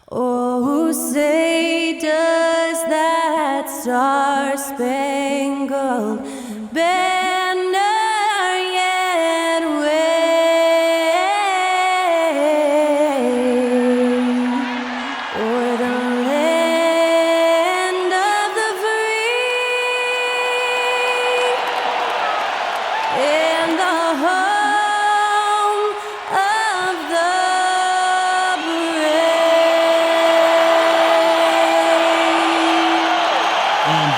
Oh, say does that star-spangled banner yet wave o'er the land of the free and the home of the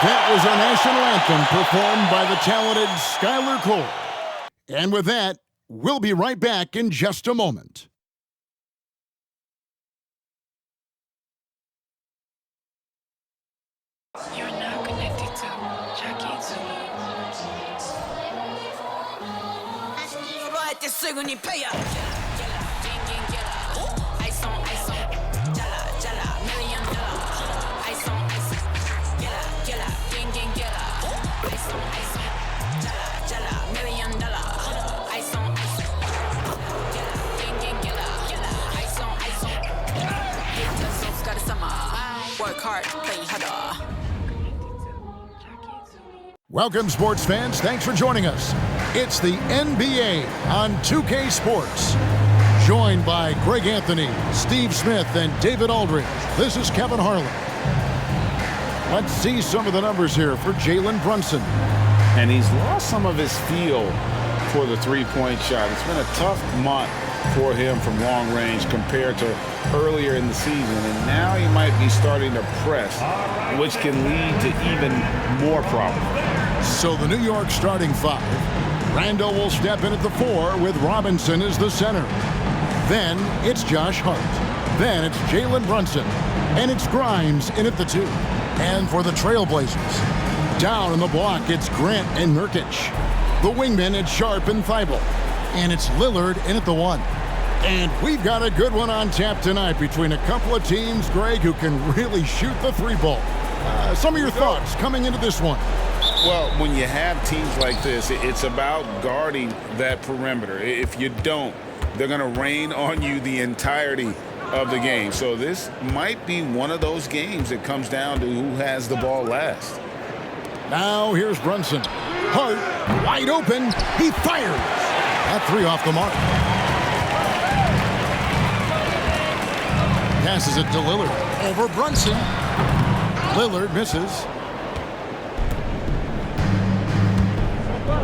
That was our national anthem performed by the talented Skylar Cole. And with that, we'll be right back in just a moment. You're now connected to Jackie Work hard, play harder. Welcome, sports fans. Thanks for joining us. It's the NBA on 2K Sports. Joined by Greg Anthony, Steve Smith, and David Aldridge. This is Kevin Harlan. Let's see some of the numbers here for Jalen Brunson. And he's lost some of his feel for the three-point shot. It's been a tough month for him from long range compared to earlier in the season. And now he might be starting to press, which can lead to even more problems. So the New York starting five. Randall will step in at the 4 with Robinson as the center. Then it's Josh Hart. Then it's Jalen Brunson. And it's Grimes in at the 2. And for the Trailblazers, down in the block, it's Grant and Nurkic. The wingmen, it's Sharp and Thibault. And it's Lillard in at the 1. And we've got a good one on tap tonight between a couple of teams, Greg, who can really shoot the 3-ball. Some of your thoughts coming into this one. Well, when you have teams like this, it's about guarding that perimeter. If you don't, they're going to rain on you the entirety of the game. So this might be one of those games that comes down to who has the ball last. Now here's Brunson. Hart, wide open. He fires. That 3 off the mark. Passes it to Lillard. Over Brunson. Lillard misses.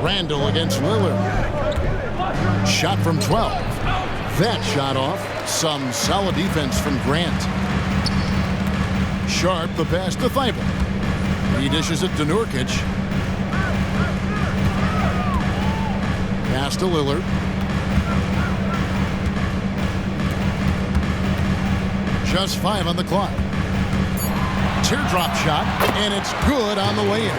Randall against Lillard. Shot from 12. That shot off. Some solid defense from Grant. Sharp, the pass to Thibault. He dishes it to Nurkic. Pass to Lillard. Just 5 on the clock. Teardrop shot, and it's good on the way in.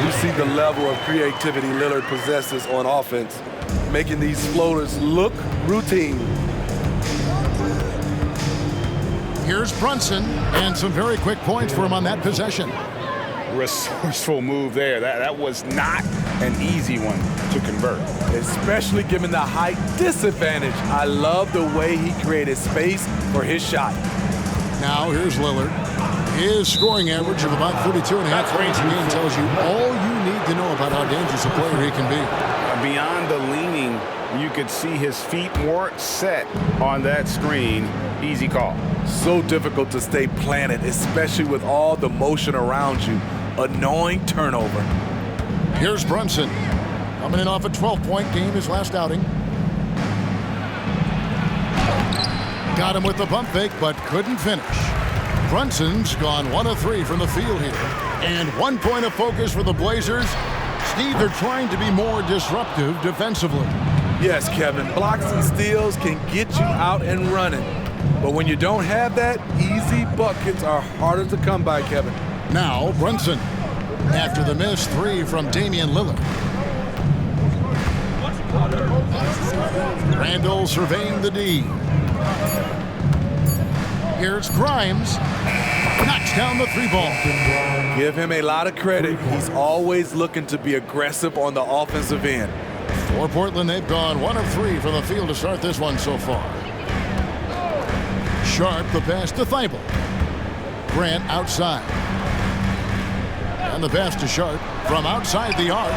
You see the level of creativity Lillard possesses on offense, making these floaters look routine. Here's Brunson, and some very quick points for him on that possession. Resourceful move there. That was not an easy one to convert. Especially given the height disadvantage. I love the way he created space for his shot. Now here's Lillard. His scoring average of about 32.5 points a game tells you all you need to know about how dangerous a player he can be. Beyond the leaning, you could see his feet weren't set on that screen. Easy call. So difficult to stay planted, especially with all the motion around you. Annoying turnover. Here's Brunson. Coming in off a 12-point game his last outing. Got him with the pump fake, but couldn't finish. Brunson's gone 1 of 3 from the field here. And 1 point of focus for the Blazers. Steve, they're trying to be more disruptive defensively. Yes, Kevin. Blocks and steals can get you out and running. But when you don't have that, easy buckets are harder to come by, Kevin. Now Brunson. After the missed 3 from Damian Lillard. Randall surveying the D. Here's Grimes. Knocks down the 3-ball. Give him a lot of credit. He's always looking to be aggressive on the offensive end. For Portland, they've gone 1 of 3 from the field to start this one so far. Sharp the pass to Thibault. Grant outside. And the pass to Sharp from outside the arc.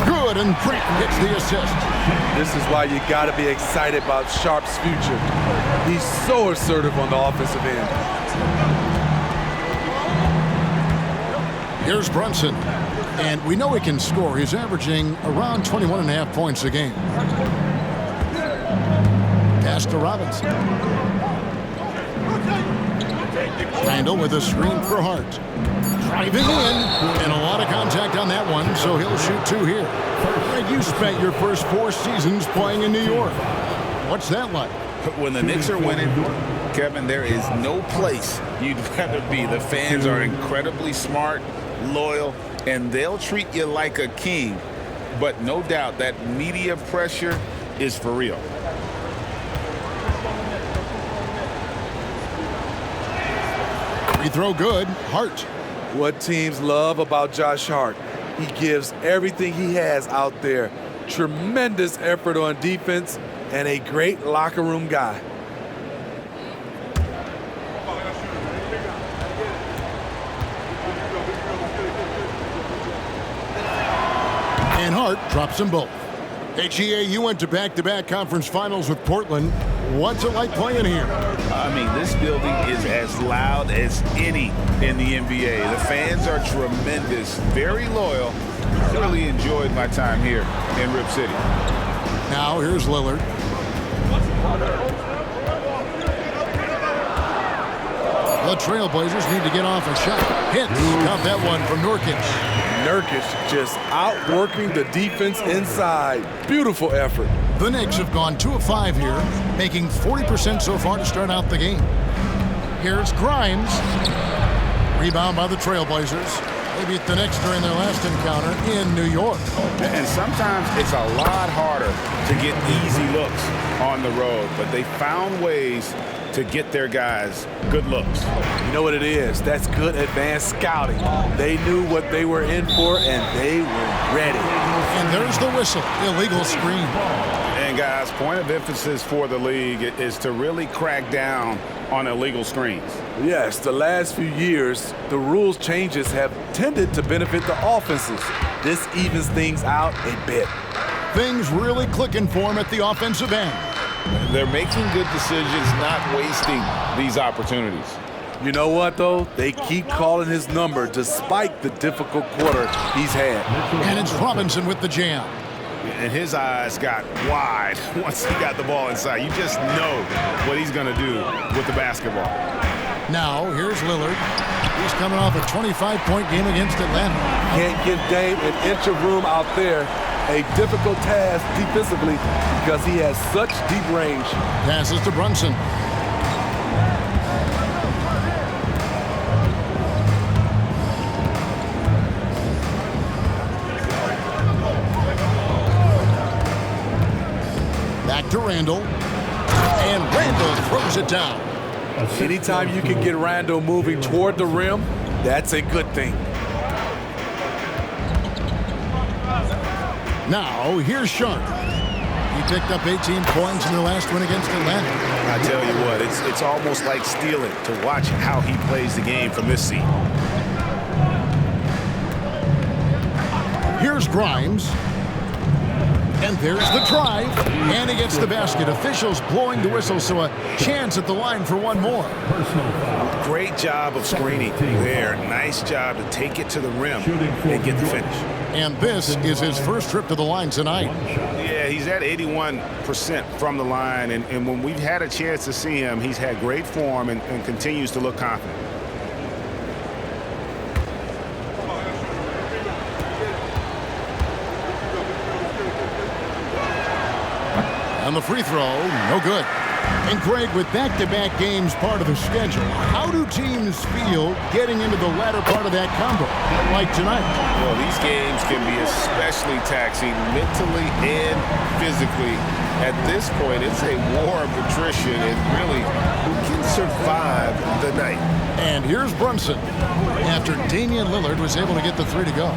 Good, and Grant gets the assist. This is why you got to be excited about Sharp's future. He's so assertive on the offensive end. Here's Brunson. And we know he can score. He's averaging around 21.5 points a game. Pass to Robinson. Randall with a screen for Hart. Driving in, and a lot of contact on that one, so he'll shoot 2 here. Greg, you spent your first 4 seasons playing in New York. What's that like? When the Knicks are winning, Kevin, there is no place you'd rather be. The fans are incredibly smart, loyal, and they'll treat you like a king. But no doubt that media pressure is for real. Free throw good. Hart. What teams love about Josh Hart, he gives everything he has out there. Tremendous effort on defense and a great locker room guy. And Hart drops them both. HEA, you went to back-to-back conference finals with Portland. What's it like playing here? I mean, this building is as loud as any in the NBA. The fans are tremendous, very loyal. Really enjoyed my time here in Rip City. Now here's Lillard. The Trailblazers need to get off a shot. Hits. Got that one from Nurkic. Nurkic just outworking the defense inside. Beautiful effort. The Knicks have gone 2 of 5 here, making 40% so far to start out the game. Here's Grimes. Rebound by the Trailblazers. They beat the Knicks during their last encounter in New York. And sometimes it's a lot harder to get easy looks on the road, but they found ways to get their guys good looks. You know what it is? That's good advanced scouting. They knew what they were in for, and they were ready. And there's the whistle. Illegal screen. And guys, point of emphasis for the league is to really crack down on illegal screens. Yes, the last few years, the rules changes have tended to benefit the offenses. This evens things out a bit. Things really clicking for him at the offensive end. They're making good decisions, not wasting these opportunities. You know what, though? They keep calling his number despite the difficult quarter he's had. And it's Robinson with the jam. And his eyes got wide once he got the ball inside. You just know what he's going to do with the basketball. Now, here's Lillard. He's coming off a 25-point game against Atlanta. Can't give Dame an inch of room out there. A difficult task defensively because he has such deep range. Passes to Brunson. Back to Randall. And Randall throws it down. Anytime you can get Randall moving toward the rim, that's a good thing. Now, here's Sharp. He picked up 18 points in their last win against Atlanta. I tell you what, it's almost like stealing to watch how he plays the game from this seat. Here's Grimes. And there's the drive. And he gets the basket. Officials blowing the whistle, so a chance at the line for one more. Great job of screening there. Nice job to take it to the rim and get the finish. And this is his first trip to the line tonight. Yeah, he's at 81% from the line, and when we've had a chance to see him, he's had great form and continues to look confident. On the free throw, no good. And Greg, with back-to-back games part of the schedule, how do teams feel getting into the latter part of that combo, like tonight? Well, these games can be especially taxing mentally and physically. At this point, it's a war of attrition, and really, who can survive the night? And here's Brunson, after Damian Lillard was able to get the 3 to go.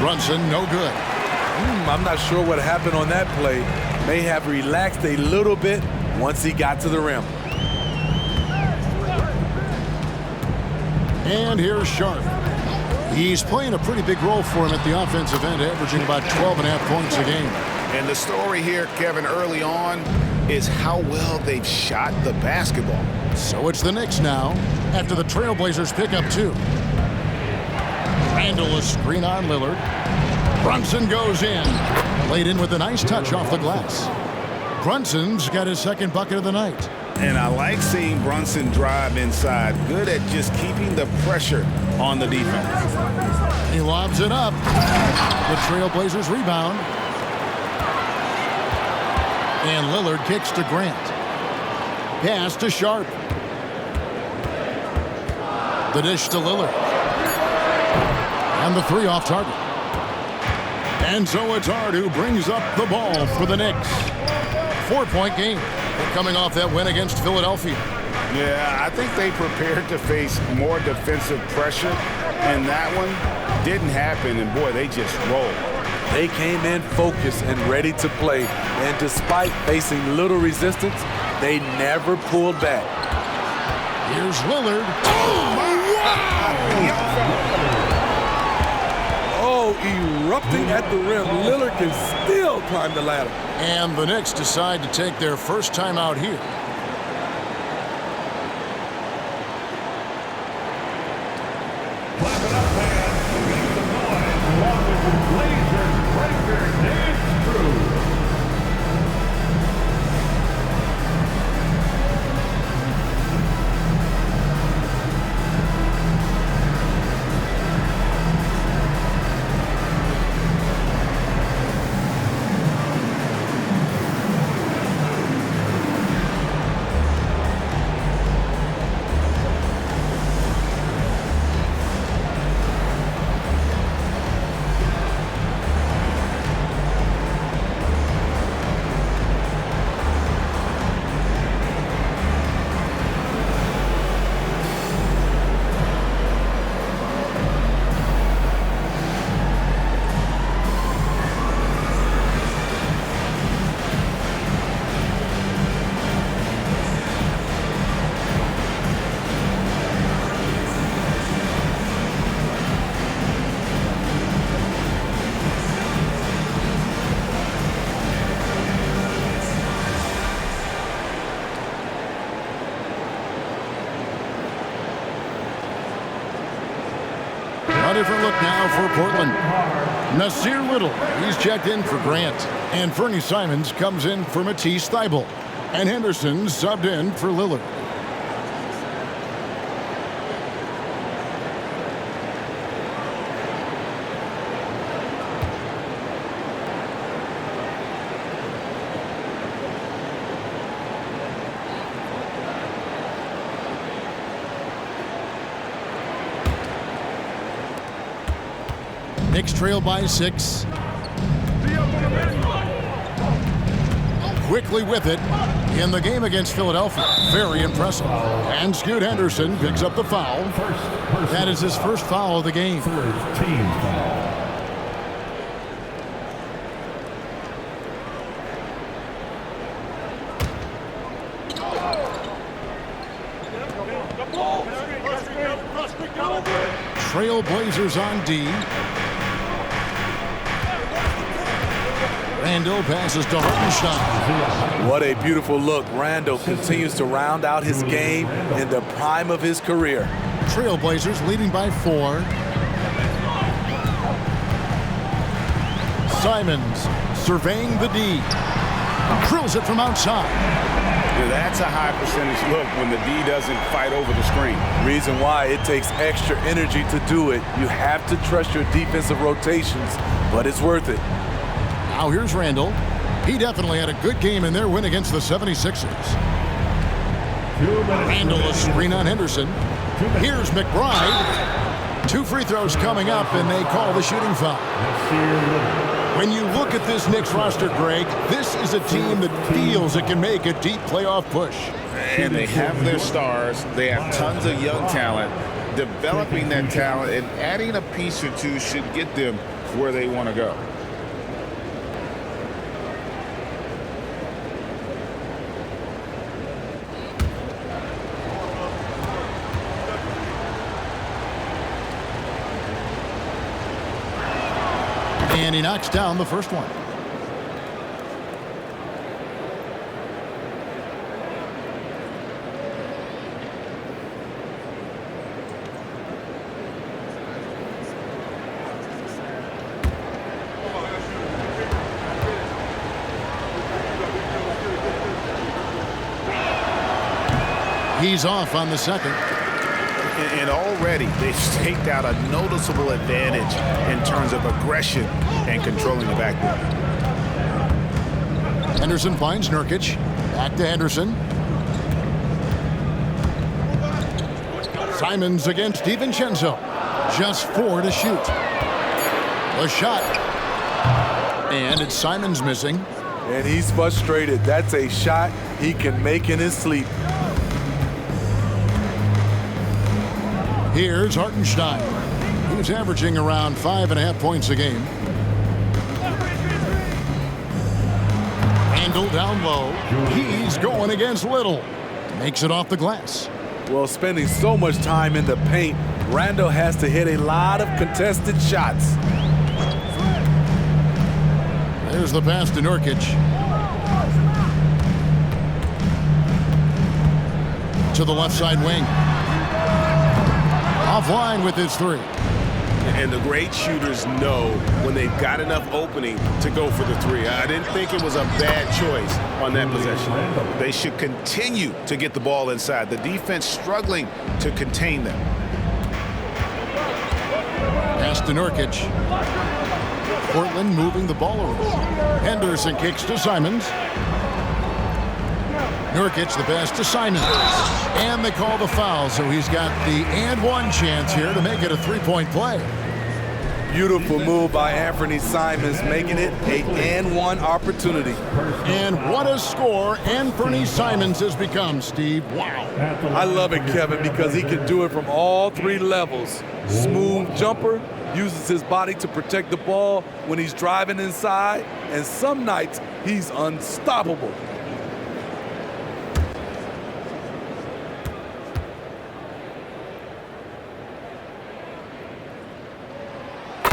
Brunson, no good. I'm not sure what happened on that play. May have relaxed a little bit, once he got to the rim. And here's Sharp. He's playing a pretty big role for him at the offensive end, averaging about 12.5 points a game. And the story here, Kevin, early on is how well they've shot the basketball. So it's the Knicks now, after the Trailblazers pick up 2. Randall a screen on Lillard. Brunson goes in. Laid in with a nice touch off the glass. Brunson's got his second bucket of the night. And I like seeing Brunson drive inside. Good at just keeping the pressure on the defense. He lobs it up. The Trailblazers rebound. And Lillard kicks to Grant. Pass to Sharp. The dish to Lillard. And the 3 off target. And so it's Hart who brings up the ball for the Knicks. 4-point game. They're coming off that win against Philadelphia. Yeah, I think they prepared to face more defensive pressure, and that one didn't happen, and boy, they just rolled. They came in focused and ready to play, and despite facing little resistance, they never pulled back. Here's Lillard. Oh, erupting at the rim. Lillard can still climb the ladder. And the Knicks decide to take their first time out here. Clap it up, fans. Make some noise along with the Blazers breaker dance crew. A different look now for Portland. Nasir Little, he's checked in for Grant. And Fernie Simons comes in for Matisse Thybulle. And Henderson subbed in for Lillard. Knicks trail by 6. Quickly with it in the game against Philadelphia. Very impressive. And Scoot Henderson picks up the foul. That is his first foul of the game. Team foul. Trailblazers on D. Randall passes to Hartenstein. What a beautiful look. Randall continues to round out his game in the prime of his career. Trailblazers leading by 4. Simons surveying the D. Drills it from outside. Yeah, that's a high percentage look when the D doesn't fight over the screen. Reason why it takes extra energy to do it. You have to trust your defensive rotations, but it's worth it. Now here's Randall. He definitely had a good game in their win against the 76ers. Randall a screen on Henderson. Here's McBride. 2 free throws coming up, and they call the shooting foul. When you look at this Knicks roster, Greg, this is a team that feels it can make a deep playoff push. And they have their stars. They have tons of young talent. Developing that talent and adding a piece or two should get them where they want to go. And he knocks down the first one. He's off on the second. And already they've staked out a noticeable advantage in terms of aggression and controlling the backboard. Henderson finds Nurkic. Back to Henderson. Simons against DiVincenzo. Just 4 to shoot. The shot. And it's Simons missing. And he's frustrated. That's a shot he can make in his sleep. Here's Hartenstein. He's averaging around 5.5 points a game. Randle down low. He's going against Little. Makes it off the glass. Well, spending so much time in the paint, Randle has to hit a lot of contested shots. There's the pass to Nurkic. To the left side wing. Offline with his three. And the great shooters know when they've got enough opening to go for the three. I didn't think it was a bad choice on that possession. They should continue to get the ball inside. The defense struggling to contain them. Pass to Nurkic. Portland moving the ball around. Henderson kicks to Simons. Nurkic the pass to Simons. And they call the foul, so he's got the and one chance here to make it a three-point play. Beautiful move by Anthony Simons, making it a and one opportunity. And what a score Anthony Simons has become, Steve. Wow. I love it, Kevin, because he can do it from all three levels. Smooth jumper, uses his body to protect the ball when he's driving inside, and some nights he's unstoppable.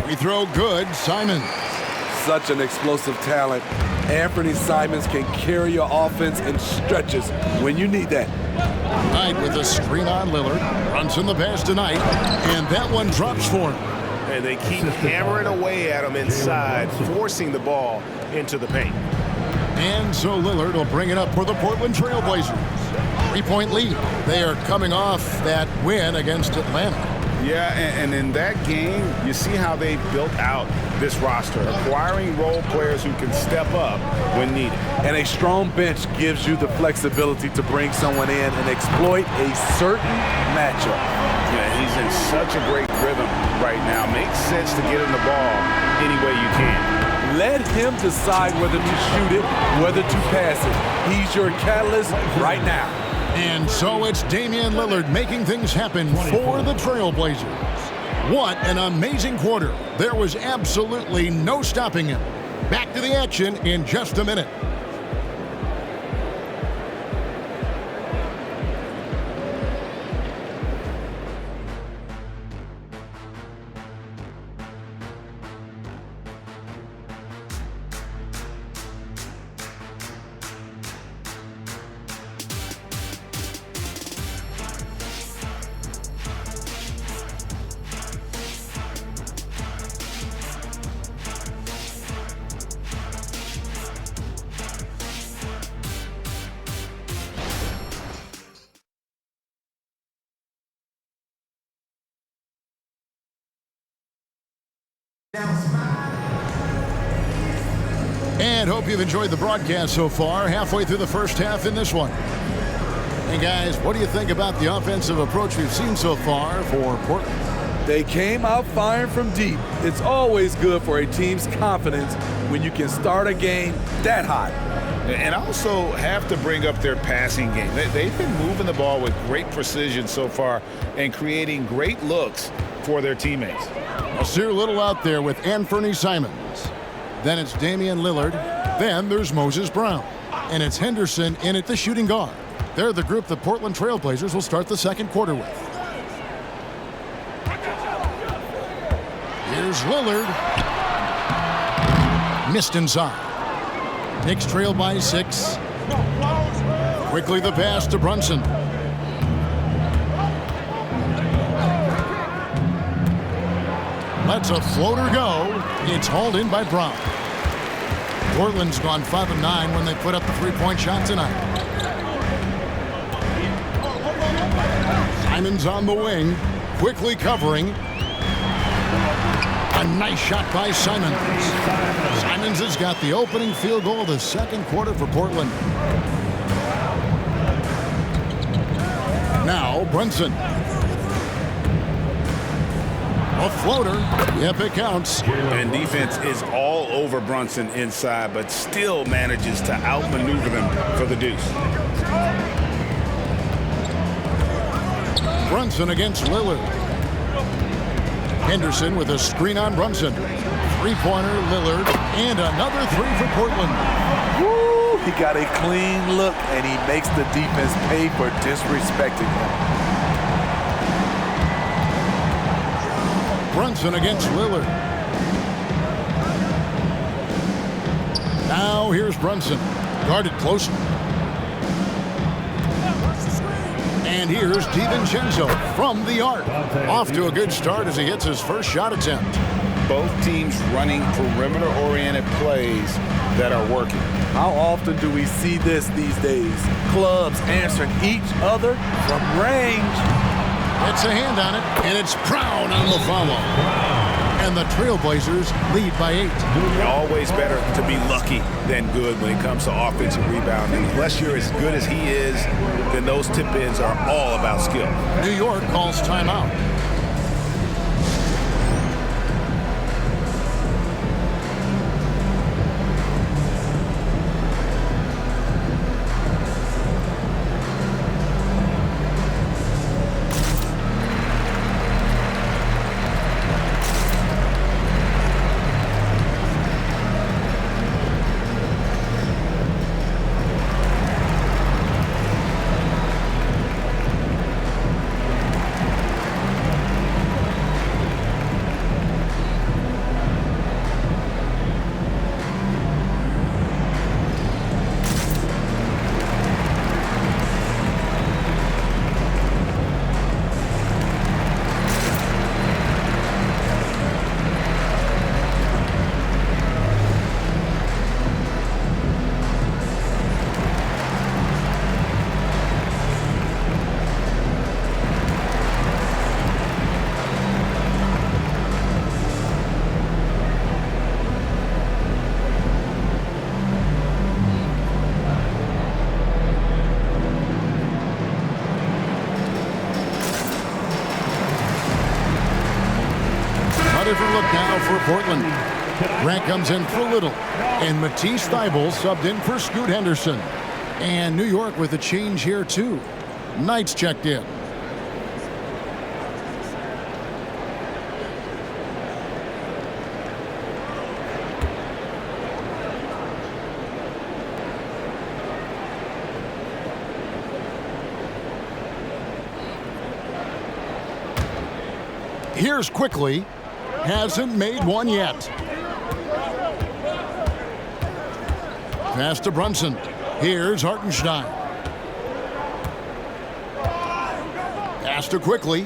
We throw good, Simons. Such an explosive talent. Anthony Simons can carry your offense in stretches when you need that. Knight with a screen on Lillard. Runs in the pass tonight, and that one drops for him. And they keep hammering away at him inside, forcing the ball into the paint. And so Lillard will bring it up for the Portland Trail Blazers. 3-point lead. They are coming off that win against Atlanta. Yeah, and in that game, you see how they built out this roster, acquiring role players who can step up when needed. And a strong bench gives you the flexibility to bring someone in and exploit a certain matchup. Yeah, he's in such a great rhythm right now. Makes sense to get him the ball any way you can. Let him decide whether to shoot it, whether to pass it. He's your catalyst right now. And so it's Damian Lillard making things happen for the Trailblazers. What an amazing quarter. There was absolutely no stopping him. Back to the action in just a minute. And hope you've enjoyed the broadcast so far. Halfway through the first half in this one. Hey guys, what do you think about the offensive approach we've seen so far for Portland? They came out firing from deep. It's always good for a team's confidence when you can start a game that hot. And also have to bring up their passing game. They've been moving the ball with great precision so far and creating great looks for their teammates. Nasir Little out there with Anthony Simons. Then it's Damian Lillard. Then there's Moses Brown. And it's Henderson in at the shooting guard. They're the group the Portland Trailblazers will start the second quarter with. Here's Lillard. Missed inside. Knicks trail by 6. Quickly the pass to Brunson. Lets a floater go. It's hauled in by Brown. Portland's gone 5 of 9 when they put up the three-point shot tonight. Simon's on the wing, quickly covering. A nice shot by Simons. Simons has got the opening field goal of the second quarter for Portland. Now Brunson. A floater. Yep, it counts. And defense is all over Brunson inside, but still manages to outmaneuver them for the deuce. Brunson against Lillard. Henderson with a screen on Brunson. Three-pointer, Lillard, and another three for Portland. Woo! He got a clean look, and he makes the defense pay for disrespecting him. Brunson against Lillard. Now here's Brunson. Guarded closely. And here's DiVincenzo from the arc. Off to a good start as he hits his first shot attempt. Both teams running perimeter-oriented plays that are working. How often do we see this these days? Clubs answering each other from range. Gets a hand on it, and it's Brown on the follow. And the Trailblazers lead by 8. Always better to be lucky than good when it comes to offensive rebounding. Unless you're as good as he is, then those tip-ins are all about skill. New York calls timeout. Different look now for Portland. Grant comes in for Little, and Matisse Thybulle subbed in for Scoot Henderson. And New York with a change here too. Knight's checked in. Here's Quickly. Hasn't made one yet. Pass to Brunson. Here's Hartenstein. Pass to Quickly.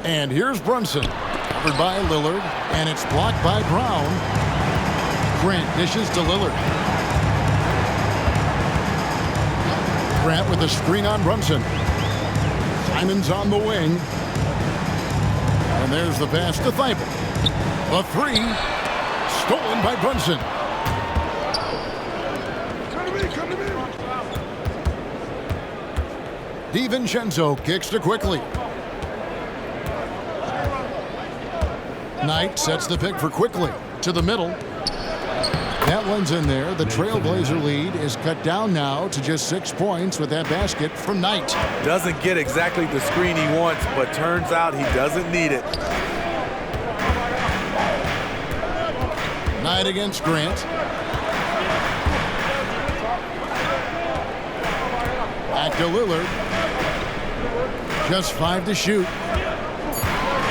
And here's Brunson. Covered by Lillard. And it's blocked by Brown. Grant dishes to Lillard. Grant with a screen on Brunson. Simon's on the wing. And there's the pass to Thybulle. A three. Stolen by Brunson. DiVincenzo kicks to Quickly. Knight sets the pick for Quickly. To the middle. That one's in there. The Trailblazer lead is cut down now to just 6 points with that basket from Knight. Doesn't get exactly the screen he wants, but turns out he doesn't need it. Knight against Grant. Back to Lillard. Just 5 to shoot.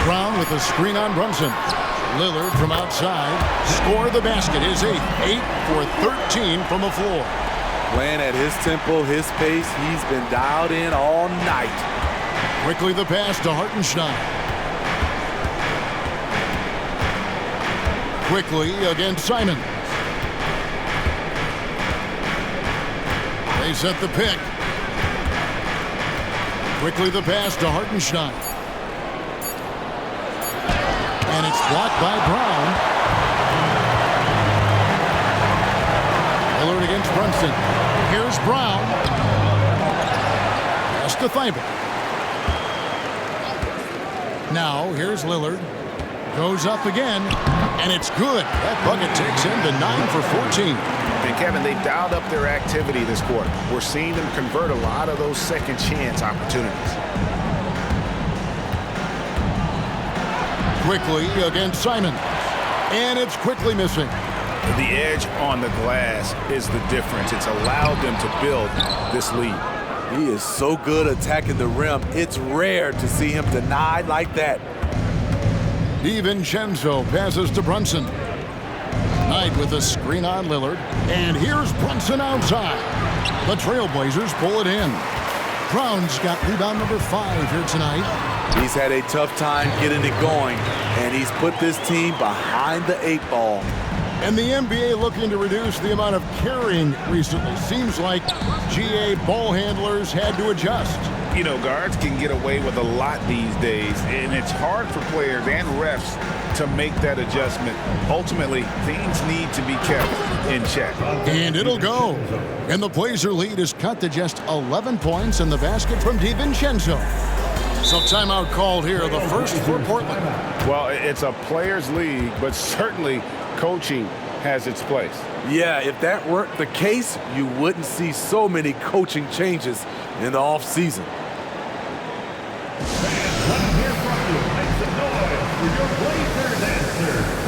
Brown with a screen on Brunson. Lillard from outside. Score the basket. His 8th. 8 for 13 from the floor. Playing at his tempo, his pace. He's been dialed in all night. Quickly the pass to Hartenstein. Quickly against Simon. They set the pick. Quickly the pass to Hartenstein. And it's blocked by Brown. Lillard against Brunson. Here's Brown. Pass to Thibault. Now here's Lillard. Goes up again. And it's good. That bucket takes him to 9 for 14. And Kevin, they've dialed up their activity this quarter. We're seeing them convert a lot of those second chance opportunities. Quickly against Simon. And it's quickly missing. The edge on the glass is the difference. It's allowed them to build this lead. He is so good attacking the rim. It's rare to see him denied like that. DiVincenzo passes to Brunson. Knight with a screen on Lillard. And here's Brunson outside. The Trailblazers pull it in. Brown's got rebound number 5 here tonight. He's had a tough time getting it going, and he's put this team behind the 8 ball. And the NBA looking to reduce the amount of carrying recently. Seems like GA ball handlers had to adjust. You know, guards can get away with a lot these days, and it's hard for players and refs to make that adjustment. Ultimately, things need to be kept in check. And it'll go. And the Blazer lead is cut to just 11 points in the basket from DiVincenzo. So timeout called here, the first for Portland. Well, it's a players' league, but certainly coaching has its place. Yeah, if that weren't the case, you wouldn't see so many coaching changes in the offseason. Fans, let them hear from you. Make some noise for your Blazers answer.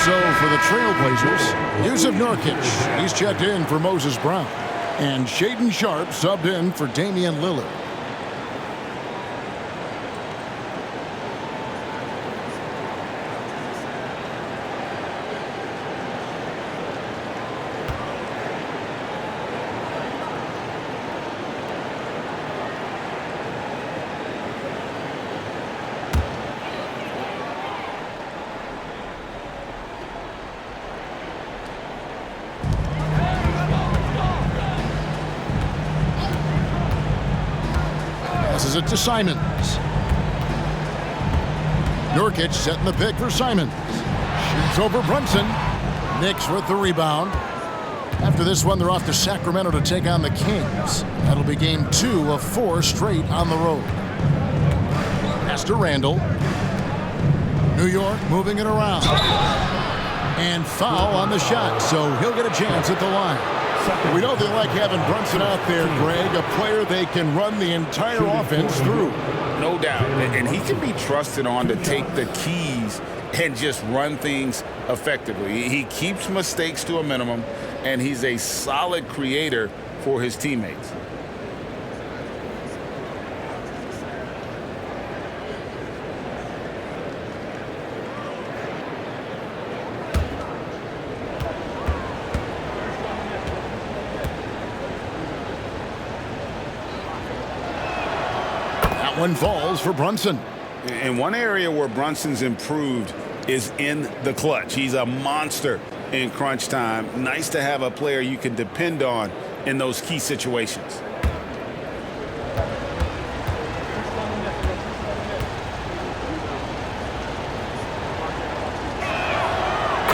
So for the Trailblazers, Yusuf Nurkic. He's checked in for Moses Brown. And Shaedon Sharpe subbed in for Damian Lillard. Passes it to Simons. Nurkic setting the pick for Simons. Shoots over Brunson. Knicks with the rebound. After this one, they're off to Sacramento to take on the Kings. That'll be game 2 of 4 straight on the road. Pass to Randall. New York moving it around. And foul on the shot, so he'll get a chance at the line. We know they like having Brunson out there, Greg, a player they can run the entire offense through. No doubt. And he can be trusted on to take the keys and just run things effectively. He keeps mistakes to a minimum, and he's a solid creator for his teammates. one falls for Brunson. And one area where Brunson's improved is in the clutch. He's a monster in crunch time. Nice to have a player you can depend on in those key situations.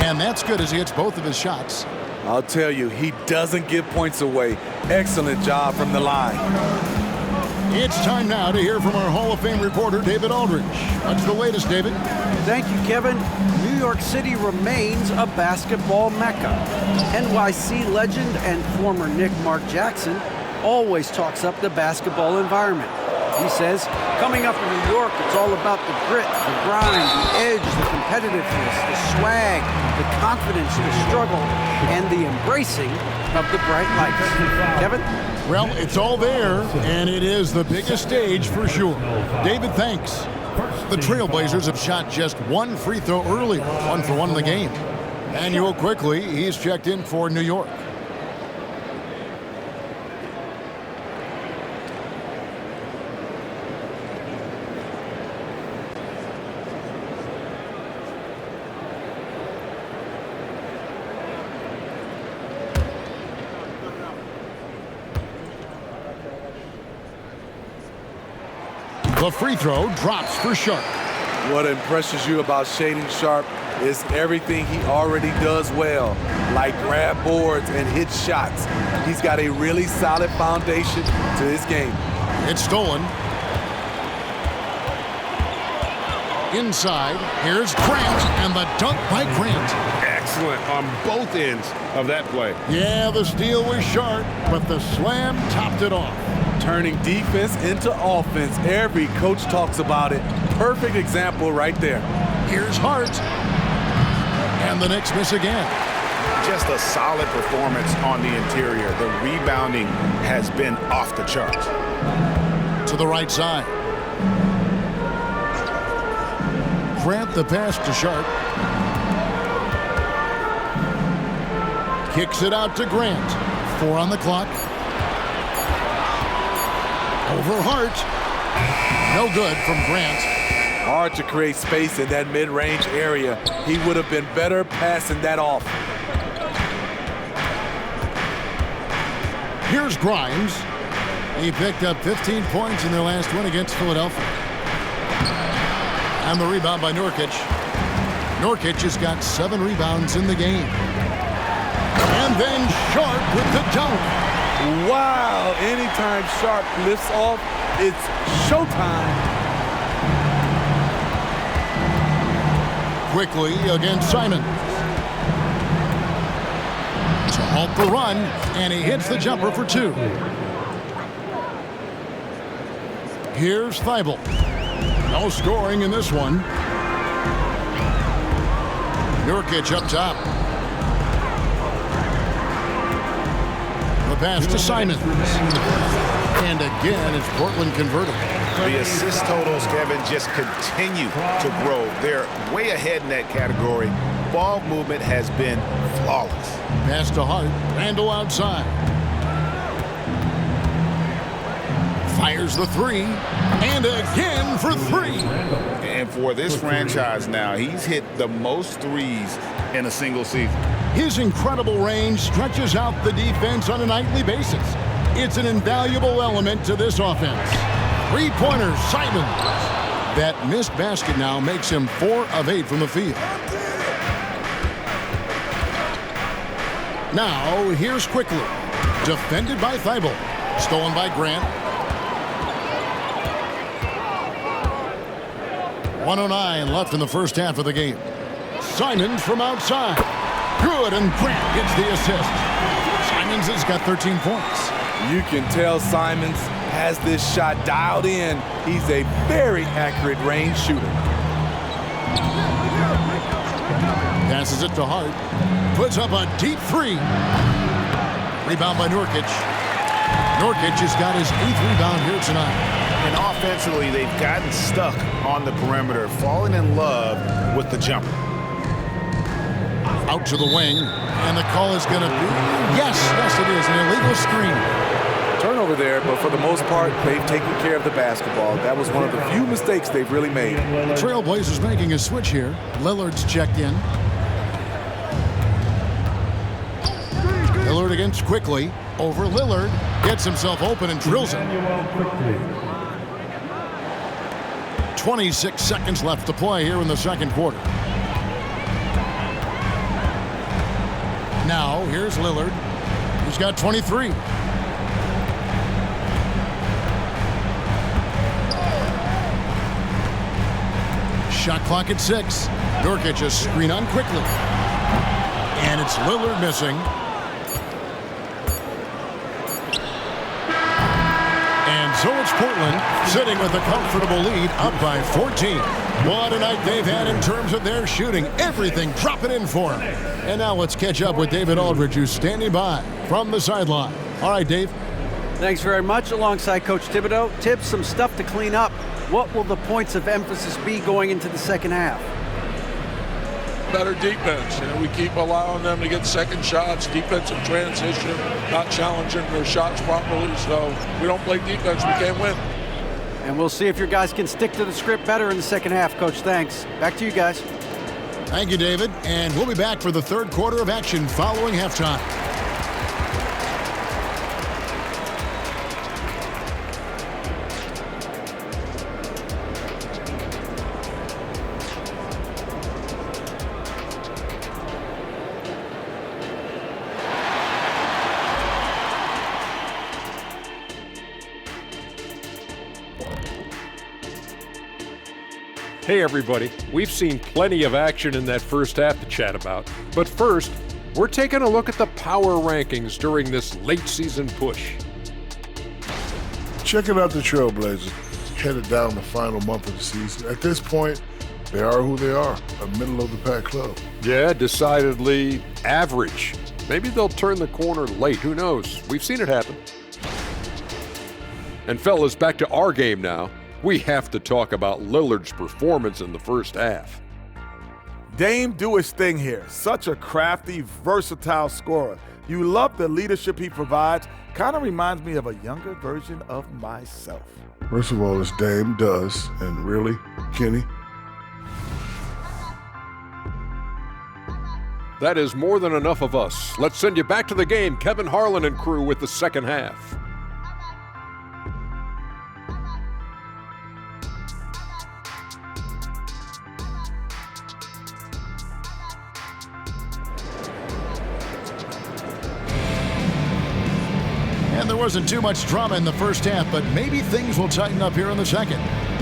And that's good as he hits both of his shots. I'll tell you, he doesn't give points away. Excellent job from the line. It's time now to hear from our Hall of Fame reporter, David Aldridge. What's the latest, David? Thank you, Kevin. New York City remains a basketball mecca. NYC legend and former Knick Mark Jackson always talks up the basketball environment. He says, coming up in New York, it's all about the grit, the grind, the edge, the competitiveness, the swag, the confidence, the struggle, and the embracing of the bright lights. Kevin? Well, it's all there, and it is the biggest stage for sure. David, thanks. The Trailblazers have shot just one free throw earlier, 1 for 1 in the game. Manuel quickly, he's checked in for New York. The free throw drops for Sharp. What impresses you about Shaedon Sharp is everything he already does well, like grab boards and hit shots. He's got a really solid foundation to his game. It's stolen. Inside, here's Grant, and the dunk by Grant. Excellent on both ends of that play. Yeah, the steal was Sharp, but the slam topped it off. Turning defense into offense. Every coach talks about it. Perfect example right there. Here's Hart. And the Knicks miss again. Just a solid performance on the interior. The rebounding has been off the charts. To the right side. Grant the pass to Sharp. Kicks it out to Grant. 4 on the clock. Over Hart. No good from Grant. Hard to create space in that mid-range area. He would have been better passing that off. Here's Grimes. He picked up 15 points in their last win against Philadelphia. And the rebound by Nurkic. Nurkic has got 7 rebounds in the game. And then Sharp with the dunk. Wow, anytime Sharp lifts off, it's showtime. Quickly against Simon. To halt the run, and he hits the jumper for 2. Here's Thibault. No scoring in this one. Nurkic up top. The pass to Simons. And again, it's Portland converted. The assist totals, Kevin, just continue to grow. They're way ahead in that category. Ball movement has been flawless. Pass to Hart. Randall outside. Fires the 3. And again for 3. And for this franchise now, he's hit the most threes in a single season. His incredible range stretches out the defense on a nightly basis. It's an invaluable element to this offense. 3-pointer, Simons. That missed basket now makes him 4 of 8 from the field. Now, here's Quickly. Defended by Thibault. Stolen by Grant. 1:09 left in the first half of the game. Simons from outside. Good, and Grant gets the assist. Simons has got 13 points. You can tell Simons has this shot dialed in. He's a very accurate range shooter. Passes it to Hart. Puts up a deep 3. Rebound by Nurkic. Nurkic has got his 8th rebound here tonight. And offensively, they've gotten stuck on the perimeter, falling in love with the jumper. Out to the wing, and the call is going to be, yes, it is, an illegal screen. turnover there, but for the most part, they've taken care of the basketball. That was one of the few mistakes they've really made. Trailblazers making a switch here. Lillard's checked in. Lillard against Quickly. Over Lillard. Gets himself open and drills it. 26 seconds left to play here in the second quarter. Now, here's Lillard. He's got 23. Shot clock at 6. Nurkic a screen on Quickly. And it's Lillard missing. And so it's Portland sitting with a comfortable lead, up by 14. What a night they've had in terms of their shooting. Everything dropping in for them. And now let's catch up with David Aldridge, who's standing by from the sideline. All right, Dave. Thanks very much. Alongside Coach Thibodeau, Tibbs, some stuff to clean up. What will the points of emphasis be going into the second half? Better defense. We keep allowing them to get second shots, defensive transition, not challenging their shots properly. So we don't play defense, we can't win. And we'll see if your guys can stick to the script better in the second half, Coach. Thanks. Back to you guys. Thank you, David. And we'll be back for the third quarter of action following halftime. Hey everybody, we've seen plenty of action in that first half to chat about. But first, we're taking a look at the power rankings during this late season push. Checking out the Trailblazers, headed down the final month of the season. At this point, they are who they are, a middle-of-the-pack club. Yeah, decidedly average. Maybe they'll turn the corner late, who knows? We've seen it happen. And fellas, back to our game now. We have to talk about Lillard's performance in the first half. Dame do his thing here. Such a crafty, versatile scorer. You love the leadership he provides. Kind of reminds me of a younger version of myself. First of all, it's Dame does, and really, Kenny? That is more than enough of us. Let's send you back to the game, Kevin Harlan and crew with the second half. And there wasn't too much drama in the first half, but maybe things will tighten up here in the second.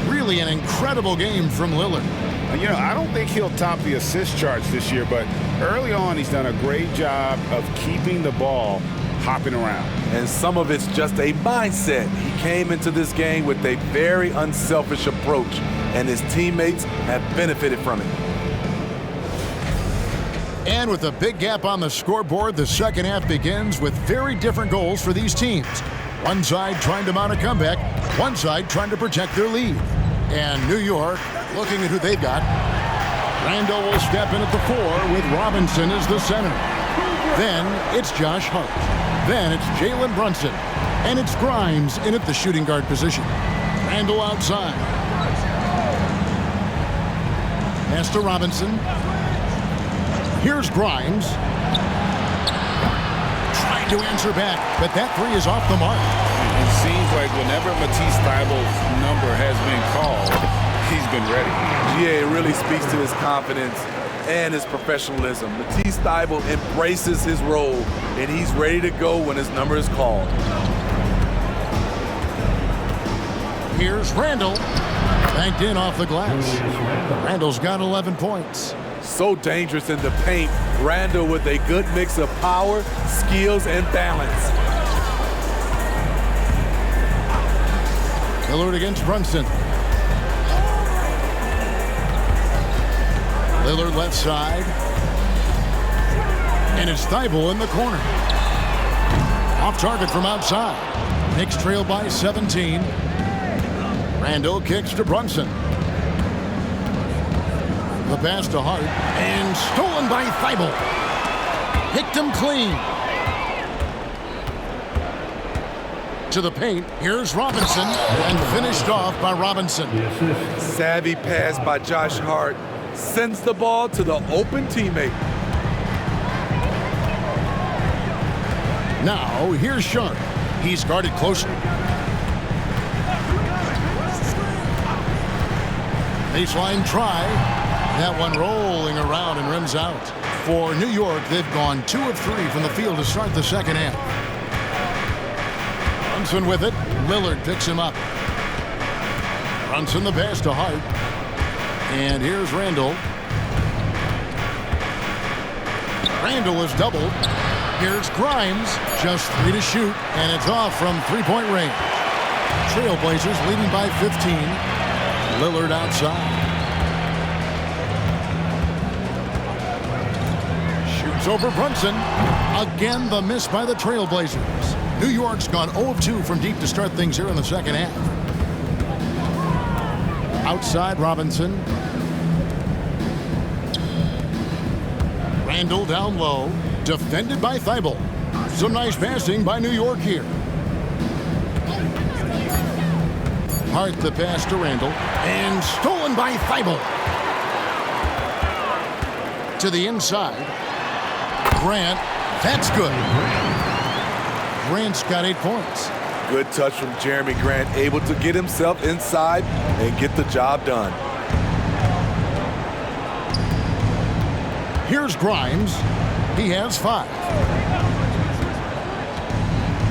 Really an incredible game from Lillard. I don't think he'll top the assist charts this year, but early on he's done a great job of keeping the ball hopping around. And some of it's just a mindset. He came into this game with a very unselfish approach, and his teammates have benefited from it. And with a big gap on the scoreboard, the second half begins with very different goals for these teams. One side trying to mount a comeback, one side trying to protect their lead. And New York looking at who they've got. Randall will step in at the 4 with Robinson as the center. Then it's Josh Hart. Then it's Jalen Brunson. And it's Grimes in at the shooting guard position. Randall outside. Pass to Robinson. Here's Grimes. Trying to answer back, but that three is off the mark. It seems like whenever Matisse Thybulle's number has been called, he's been ready. Yeah, it really speaks to his confidence and his professionalism. Matisse Thybulle embraces his role, and he's ready to go when his number is called. Here's Randall. Banked in off the glass. Randall's got 11 points. So dangerous in the paint. Randall with a good mix of power, skills, and balance. Lillard against Brunson. Lillard left side. And it's Thybulle in the corner. Off target from outside. Knicks trail by 17. Randall kicks to Brunson. The pass to Hart, and stolen by Thybulle. Picked him clean. To the paint, here's Robinson, and finished off by Robinson. Savvy pass by Josh Hart sends the ball to the open teammate. Now, here's Sharp. He's guarded closely. Baseline try. That one rolling around and rims out. For New York, they've gone 2 of 3 from the field to start the second half. Brunson with it. Lillard picks him up. Brunson the pass to Hart. And here's Randall. Randall is doubled. Here's Grimes. Just 3 to shoot. And it's off from three-point range. Trailblazers leading by 15. Lillard outside. Shoots over Brunson. Again, the miss by the Trailblazers. New York's gone 0 of 2 from deep to start things here in the second half. Outside Robinson. Randall down low. Defended by Thibault. Some nice passing by New York here. Hart the pass to Randall. And stolen by Thibault. To the inside. Grant. That's good. Grant's got 8 points. Good touch from Jeremy Grant, able to get himself inside and get the job done. Here's Grimes. He has 5.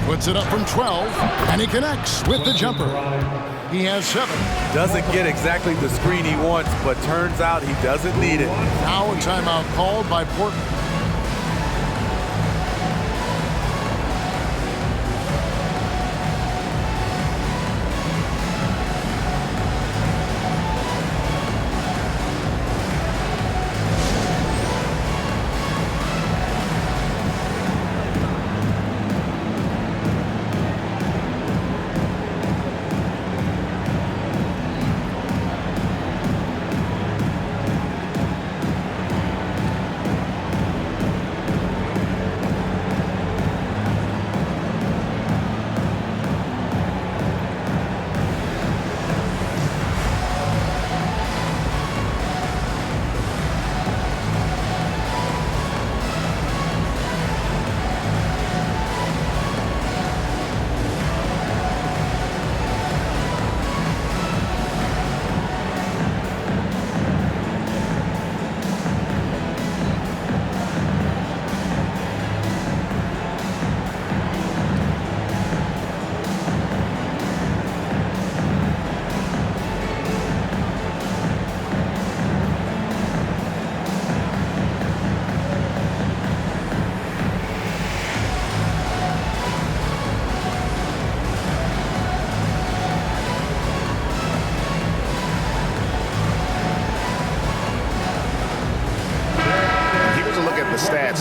Puts it up from 12, and he connects with the jumper. He has 7. Doesn't get exactly the screen he wants, but turns out he doesn't need it. Now a timeout called by Portland.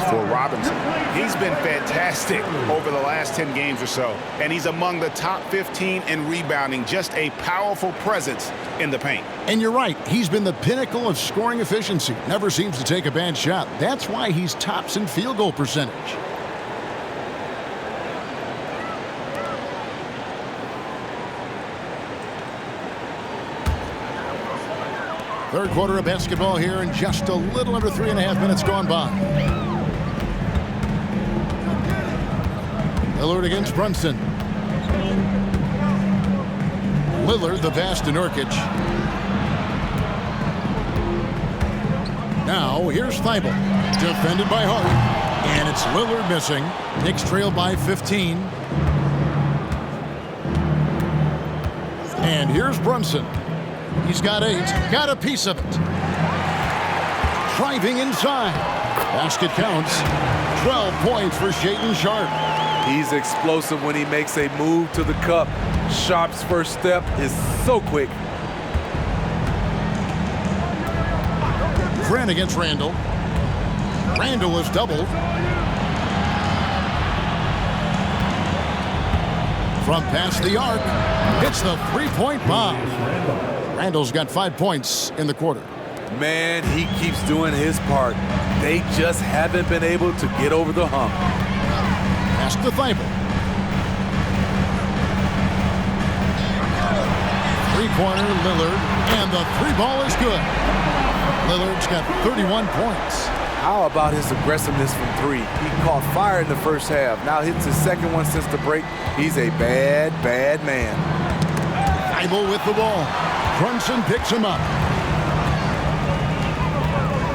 For Robinson. He's been fantastic over the last 10 games or so, and he's among the top 15 in rebounding. Just a powerful presence in the paint. And you're right, he's been the pinnacle of scoring efficiency. Never seems to take a bad shot. That's why he's tops in field goal percentage. Third quarter of basketball here, and just a little under 3.5 minutes gone by. Lillard against Brunson. Lillard the pass to Nurkic. Now here's Thibault. Defended by Hart. And it's Lillard missing. Knicks trail by 15. And here's Brunson. He's got 8. Got a piece of it. Driving inside. Basket counts. 12 points for Shaedon Sharpe. He's explosive when he makes a move to the cup. Sharpe's first step is so quick. Grant against Randall. Randall is doubled. From past the arc, hits the three-point bomb. Randall's got 5 points in the quarter. Man, he keeps doing his part. They just haven't been able to get over the hump. Pass to Thibault. Three-pointer, Lillard, and the three ball is good. Lillard's got 31 points. How about his aggressiveness from three? He caught fire in the first half. Now hits his second one since the break. He's a bad, bad man. Thibault with the ball. Brunson picks him up.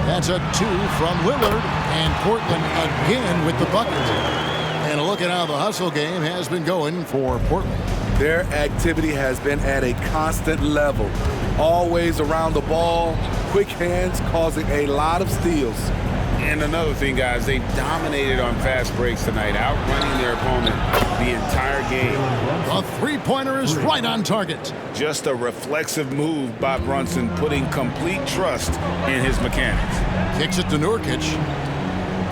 That's a 2 from Lillard, and Portland again with the bucket. And a look at how the hustle game has been going for Portland. Their activity has been at a constant level. Always around the ball, quick hands causing a lot of steals. And another thing, guys, they dominated on fast breaks tonight, outrunning their opponent the entire game. A three-pointer is right on target. Just a reflexive move by Brunson, putting complete trust in his mechanics. Kicks it to Nurkic.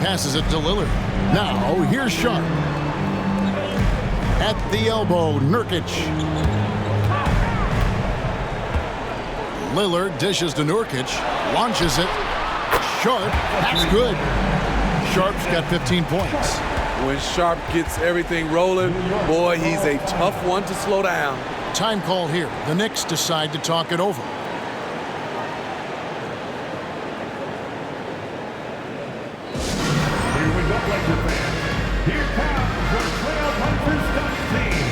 Passes it to Lillard. Now, here's Sharp. At the elbow, Nurkic. Lillard dishes to Nurkic. Launches it. Sharp, that's good. Sharp's got 15 points. When Sharp gets everything rolling, boy, he's a tough one to slow down. Time call here. The Knicks decide to talk it over. Here we go, Laker fans. Here comes the Trailblazers Dunk Team.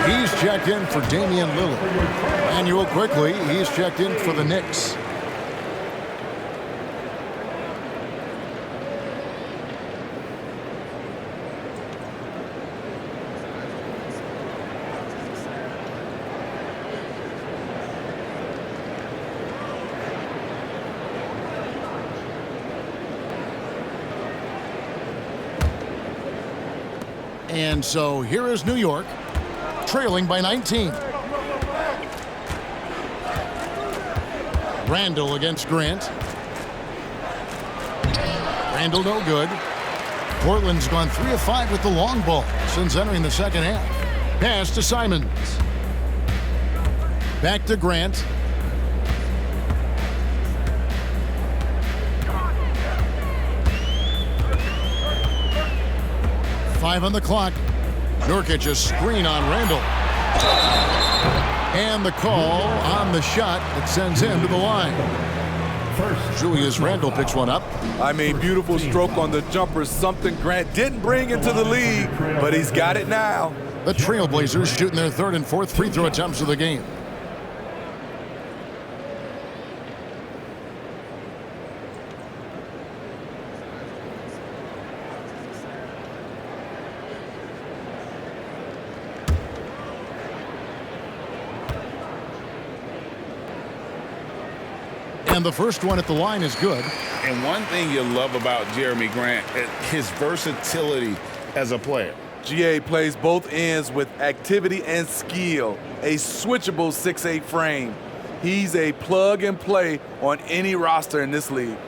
He's checked in for Damian Lillard. Manuel quickly, he's checked in for the Knicks. And so here is New York, trailing by 19. Randall against Grant. Randall no good. Portland's gone 3 of 5 with the long ball since entering the second half. Pass to Simons. Back to Grant. Five on the clock. Nurkic a screen on Randall. And the call on the shot that sends him to the line. Julius Randall picks one up. I mean, beautiful stroke on the jumper, something Grant didn't bring into the league, but he's got it now. The Trailblazers shooting their third and fourth free throw attempts of the game. And the first one at the line is good. And one thing you love about Jeremy Grant, his versatility as a player. GA plays both ends with activity and skill. A switchable 6'8" frame. He's a plug and play on any roster in this league.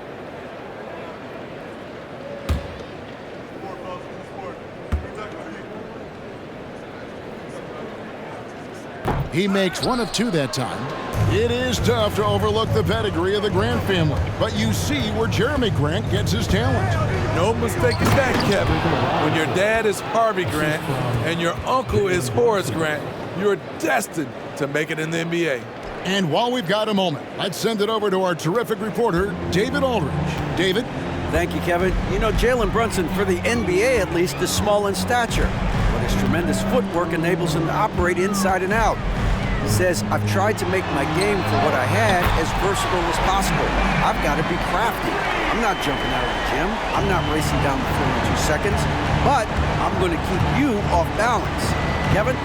He makes one of two that time. It is tough to overlook the pedigree of the Grant family, but you see where Jeremy Grant gets his talent. No mistake in that, Kevin. When your dad is Harvey Grant and your uncle is Horace Grant, you're destined to make it in the NBA. And while we've got a moment, let's send it over to our terrific reporter, David Aldridge. David? Thank you, Kevin. You know, Jalen Brunson, for the NBA at least, is small in stature, but his tremendous footwork enables him to operate inside and out. He says, I've tried to make my game for what I had as versatile as possible. I've got to be crafty. I'm not jumping out of the gym. I'm not racing down the floor in 2 seconds, but I'm going to keep you off balance. Kevin?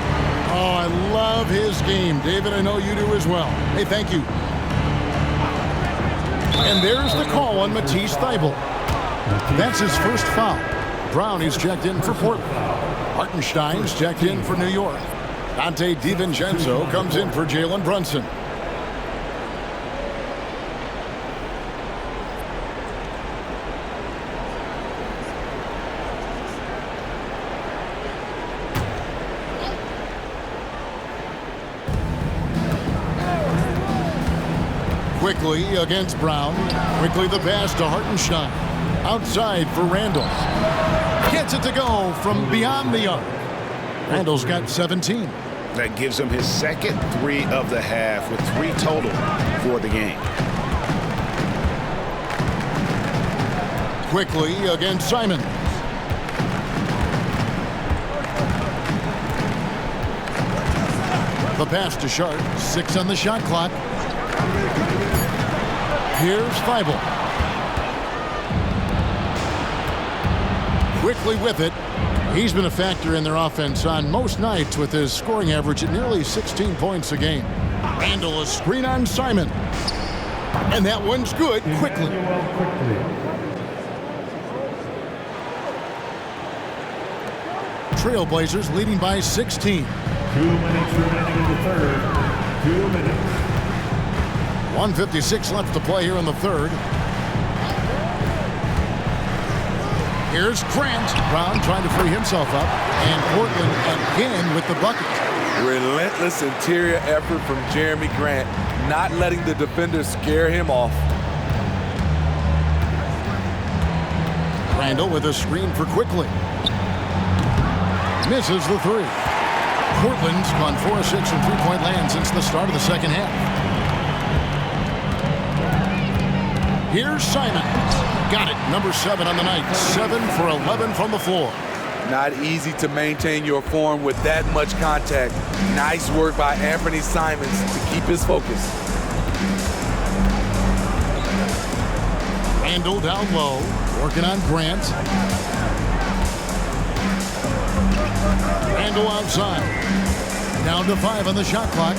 Oh, I love his game. David, I know you do as well. Hey, thank you. And there's the call on Matisse Thybulle. That's his first foul. Brown is checked in for Portland. Hartenstein's checked in for New York. Dante DiVincenzo comes in for Jalen Brunson. Quickly against Brown. Quickly the pass to Hartenstein. Outside for Randall. Gets it to go from beyond the arc. Randall's got 17. That gives him his second 3 of the half with 3 total for the game. Quickly against Simon. The pass to Sharp. 6 on the shot clock. Here's Thybulle. Quickly with it. He's been a factor in their offense on most nights with his scoring average at nearly 16 points a game. Randall, a screen on Simon. And that one's good quickly. Trailblazers leading by 16. 2 minutes remaining in the third. 2 minutes. 1:56 left to play here in the third. Here's Grant. Brown trying to free himself up. And Portland again with the bucket. Relentless interior effort from Jeremy Grant, not letting the defender scare him off. Randall with a screen for Quickly. Misses the 3. Portland's gone 4-6 from three-point land since the start of the second half. Here's Simons. Got it. Number 7 on the night. 7 for 11 from the floor. Not easy to maintain your form with that much contact. Nice work by Anthony Simons to keep his focus. Randall down low. Working on Grant. Randall outside. Down to 5 on the shot clock.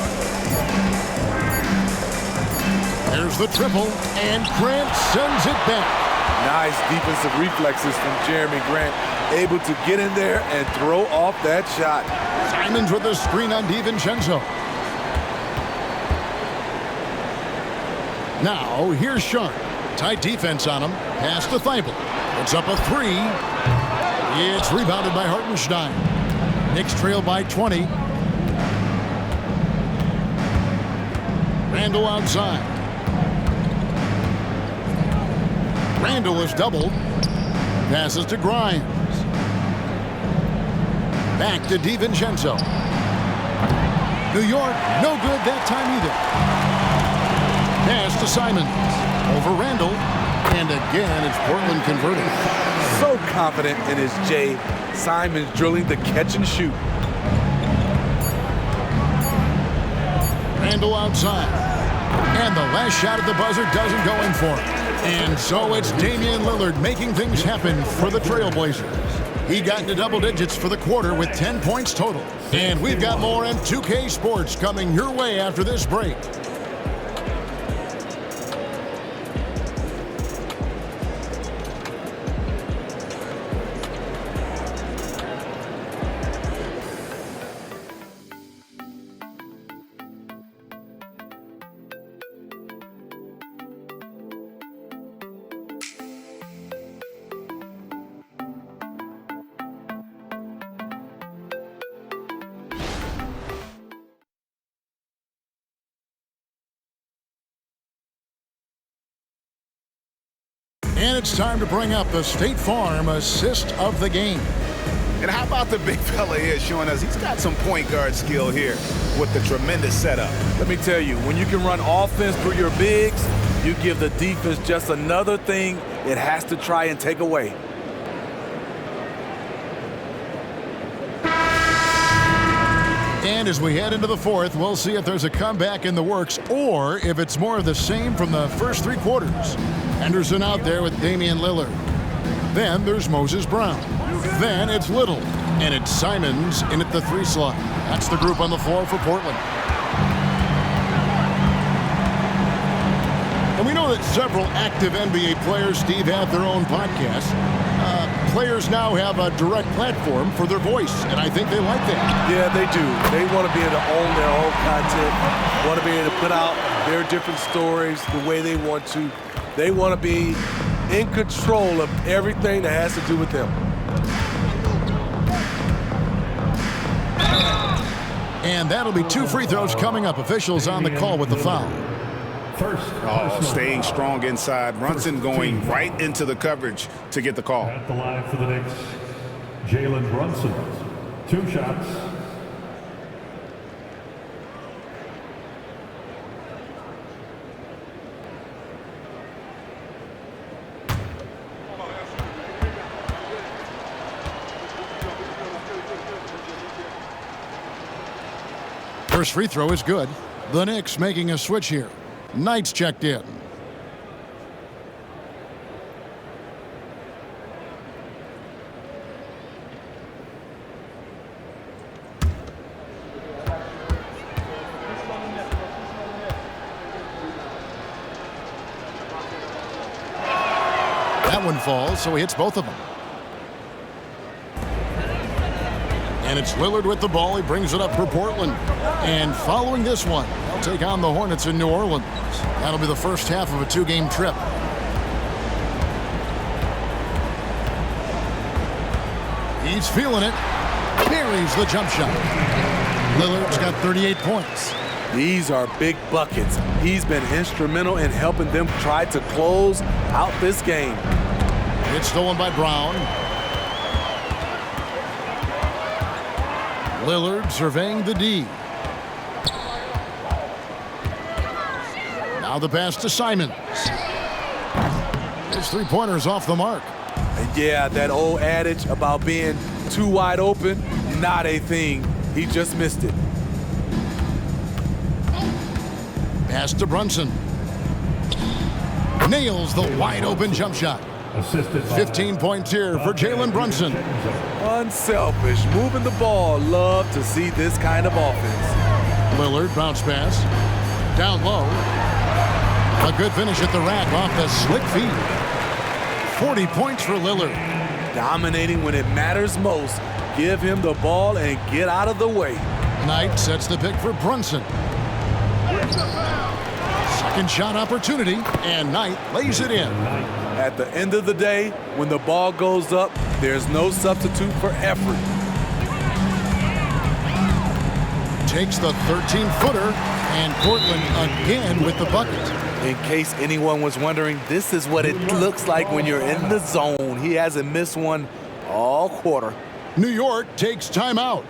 There's the triple, and Grant sends it back. Nice defensive reflexes from Jeremy Grant, able to get in there and throw off that shot. Simons with a screen on DiVincenzo. Now, here's Sharp. Tight defense on him. Pass to Thybulle. Puts up a 3. It's rebounded by Hartenstein. Knicks trail by 20. Randall outside. Randall is doubled. Passes to Grimes. Back to DiVincenzo. New York, no good that time either. Pass to Simons. Over Randall. And again, it's Portland converted. So confident in his J. Simons drilling the catch and shoot. Randall outside. And the last shot at the buzzer doesn't go in for him. And so it's Damian Lillard making things happen for the Trailblazers. He got into double digits for the quarter with 10 points total. And we've got more on 2K Sports coming your way after this break. And it's time to bring up the State Farm assist of the game. And how about the big fella here showing us he's got some point guard skill here with the tremendous setup. Let me tell you, when you can run offense through your bigs, you give the defense just another thing it has to try and take away. And as we head into the fourth, we'll see if there's a comeback in the works or if it's more of the same from the first three quarters. Henderson out there with Damian Lillard. Then there's Moses Brown. Then it's Little. And it's Simons in at the 3 slot. That's the group on the floor for Portland. And we know that several active NBA players, Steve, have their own podcasts. Players now have a direct platform for their voice, and I think they like that. Yeah, they do. They want to be able to own their own content, want to be able to put out their different stories the way they want to. They want to be in control of everything that has to do with them. And that'll be 2 free throws coming up. Officials on the call with the foul. Staying strong inside. Brunson going right into the coverage to get the call. At the line for the Knicks, Jalen Brunson. 2 shots. First free throw is good. The Knicks making a switch here. Knight's checked in. That one falls, so he hits both of them. And it's Lillard with the ball. He brings it up for Portland. And following this one, they'll take on the Hornets in New Orleans. That'll be the first half of a 2-game trip. He's feeling it. Buries the jump shot. Lillard's got 38 points. These are big buckets. He's been instrumental in helping them try to close out this game. It's stolen by Brown. Lillard surveying the D. Now the pass to Simons. His 3-pointer's off the mark. And yeah, that old adage about being too wide open, not a thing. He just missed it. Pass to Brunson. Nails the wide open jump shot. 15 points here for Jalen Brunson. Unselfish, moving the ball. Love to see this kind of offense. Lillard bounce pass. Down low. A good finish at the rack off the slick feed. 40 points for Lillard. Dominating when it matters most. Give him the ball and get out of the way. Knight sets the pick for Brunson. Second shot opportunity, and Knight lays it in. At the end of the day, when the ball goes up, there's no substitute for effort. Takes the 13-footer, and Portland again with the bucket. In case anyone was wondering, this is what it looks like when you're in the zone. He hasn't missed one all quarter. New York takes timeout.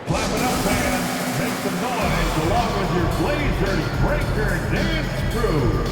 Clap it up, fans. Make some noise along with your Blazers Breaker Dance Crew.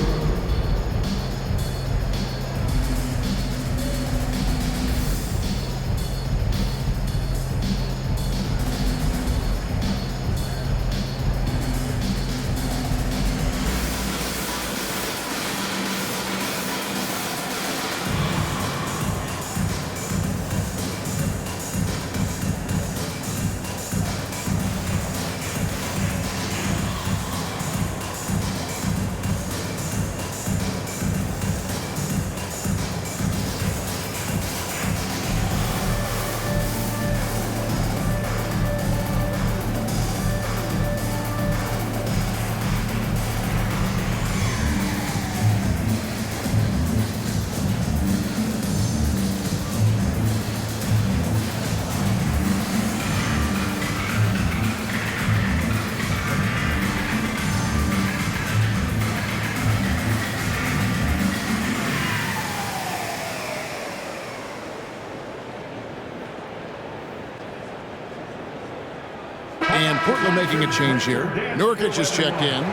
And Portland making a change here. Nurkic is checked in.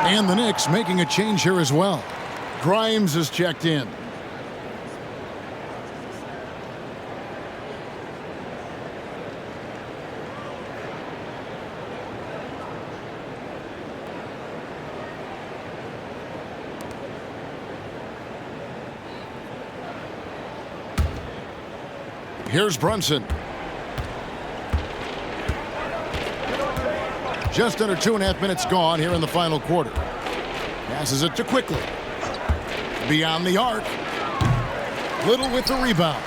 And the Knicks making a change here as well. Grimes is checked in. Here's Brunson. Just under 2.5 minutes gone here in the final quarter. Passes it to Quickly. Beyond the arc. Little with the rebound.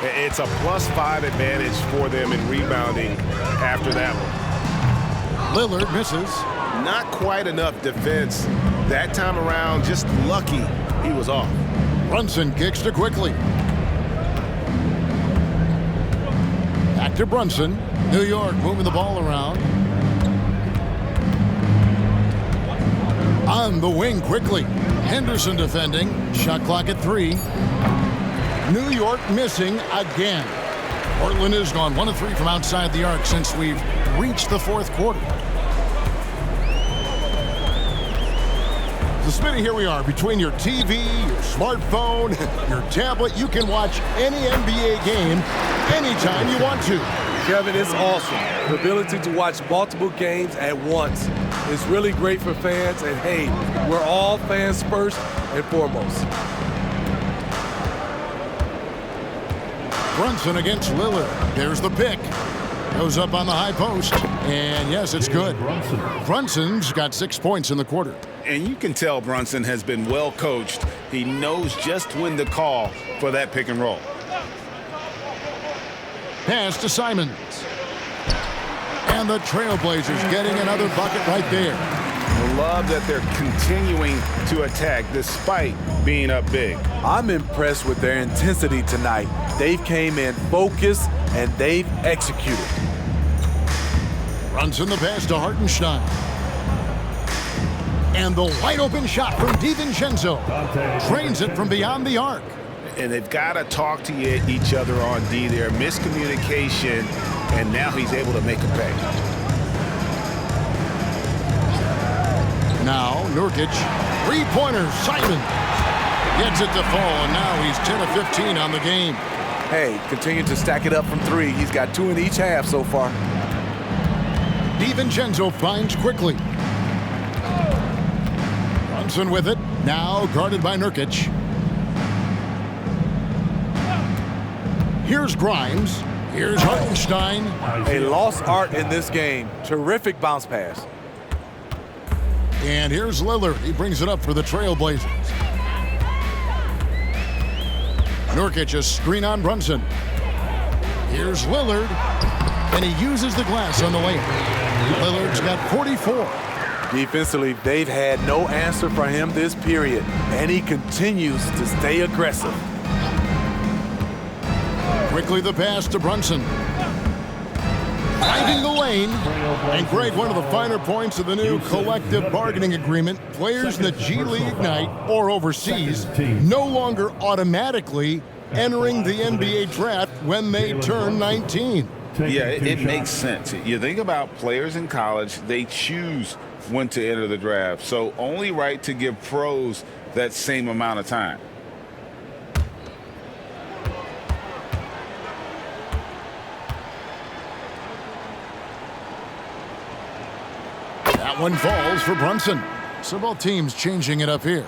It's a +5 advantage for them in rebounding after that one. Lillard misses. Not quite enough defense that time around. Just lucky he was off. Brunson kicks to Quickly. Back to Brunson. New York moving the ball around. On the wing quickly. Henderson defending. Shot clock at 3. New York missing again. Portland has gone 1 of 3 from outside the arc since we've reached the fourth quarter. So Smitty, here we are. Between your TV, your smartphone, your tablet, you can watch any NBA game anytime you want to. Kevin, it's awesome. The ability to watch multiple games at once is really great for fans. And hey, we're all fans first and foremost. Brunson against Lillard. There's the pick. Goes up on the high post. And yes, it's good. Brunson's got 6 points in the quarter. And you can tell Brunson has been well coached. He knows just when to call for that pick and roll. Pass to Simons. And the Trailblazers getting another bucket right there. I love that they're continuing to attack despite being up big. I'm impressed with their intensity tonight. They've came in focused and they've executed. Brunson the pass to Hartenstein. And the wide open shot from DiVincenzo. Drains it from beyond the arc. And they've got to talk to each other on D there. Miscommunication, and now he's able to make a pay. Now, Nurkic, 3-pointer, Simon. Gets it to fall, and now he's 10 of 15 on the game. Hey, continue to stack it up from 3. He's got 2 in each half so far. DiVincenzo finds Quickly. Brunson with it, now guarded by Nurkic. Here's Grimes. Here's Hartenstein. A lost art in this game. Terrific bounce pass. And here's Lillard. He brings it up for the Trailblazers. Nurkic a screen on Brunson. Here's Lillard. And he uses the glass on the lane. Lillard's got 44. Defensively, they've had no answer for him this period. And he continues to stay aggressive. Quickly the pass to Brunson. Finding the lane. And Greg, one of the finer points of the new collective bargaining agreement, players in the G League Ignite or overseas no longer automatically entering the NBA draft when they turn 19. Yeah, it makes sense. You think about players in college, they choose when to enter the draft. So only right to give pros that same amount of time. That one falls for Brunson. So both teams changing it up here.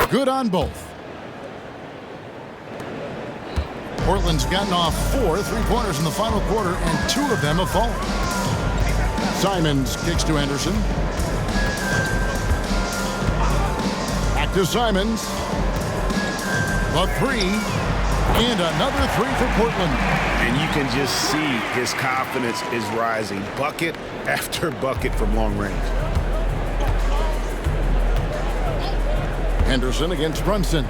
Good on both. Portland's gotten off 4 3-pointers in the final quarter, and 2 of them have fallen. Simons kicks to Anderson. Back to Simons. The 3, and another 3 for Portland. And you can just see his confidence is rising. Bucket after bucket from long range. Henderson against Brunson.